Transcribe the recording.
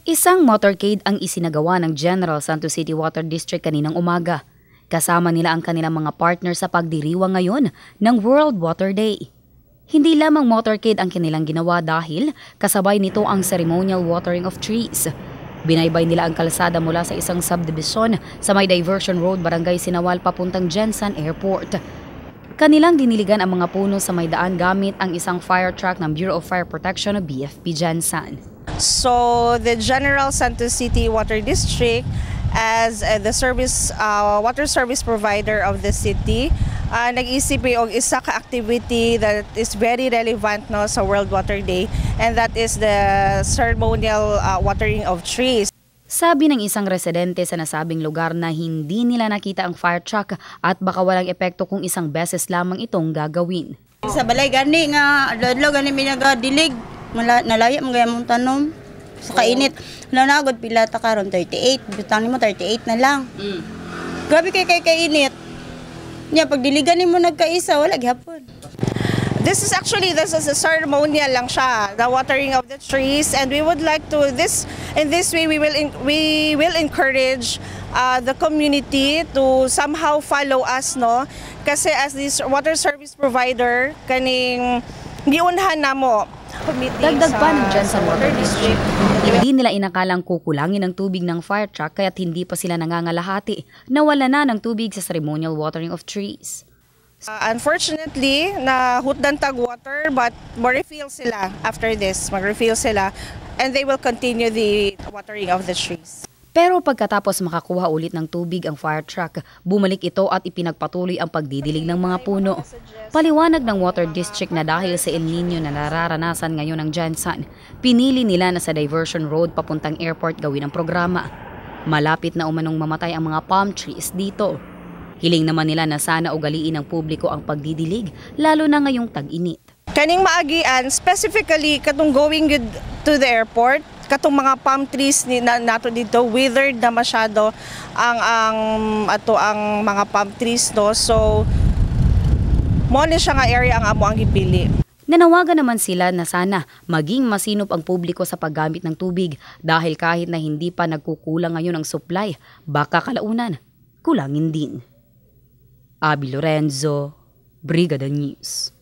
Isang motorcade ang isinagawa ng General Santos City Water District kaninang umaga. Kasama nila ang kanilang mga partner sa pagdiriwang ngayon ng World Water Day. Hindi lamang motorcade ang kanilang ginawa dahil kasabay nito ang ceremonial watering of trees. Binaybay nila ang kalsada mula sa isang subdivision sa may Diversion Road, Barangay Sinawal papuntang Jensan Airport. Kanilang diniligan ang mga puno sa may daan gamit ang isang fire truck ng Bureau of Fire Protection o BFP Jensan. So the General Santos City Water District, as the water service provider of the city, nag-isip og isa ka activity that is very relevant no sa World Water Day, and that is the ceremonial watering of trees. Sabi ng isang residente sa nasabing lugar na hindi nila nakita ang fire truck at baka walang epekto kung isang beses lamang itong gagawin. Sa balay gani nga adlaw gani minagadilig nalaya mo gayamong tanom sa kainit. Nanagod pila ta karon 38, butang nimo 38 na lang. Grabe kay kainit. Nya pagdiligan nimo nagkaisa wala gyapon. This is a ceremonial lang siya, the watering of the trees, and we would like to in this way we will encourage the community to somehow follow us no, kasi as this water service provider kaning giunhan namo. Dagdag pa ng Jensan Water District, hindi nila inakalang kukulangin ang tubig ng fire truck kaya't hindi pa sila nangangalahati na wala na ng tubig sa ceremonial watering of trees. Unfortunately, nahutdan tag water but mag-refill sila after this. Mag-refill sila and they will continue the watering of the trees. Pero pagkatapos makakuha ulit ng tubig ang fire truck, bumalik ito at ipinagpatuloy ang pagdidilig ng mga puno. Paliwanag ng Water District na dahil sa El Nino na nararanasan ngayon ng Jensan, pinili nila na sa Diversion Road papuntang airport gawin ang programa. Malapit na umanong mamatay ang mga palm trees dito. Hiling naman nila na sana ugaliin ng publiko ang pagdidilig, lalo na ngayong tag-init. Kaning maagian, specifically katong going to the airport, katong mga palm trees nato dito withered na masyado ang mga palm trees no. So mo ni siya nga area ang amo ang gipili. Nanawagan naman sila na sana maging masinop ang publiko sa paggamit ng tubig dahil kahit na hindi pa nagkukulang ngayon ang supply, baka kalaunan kulangin din. Abby Lorenzo, Brigada News.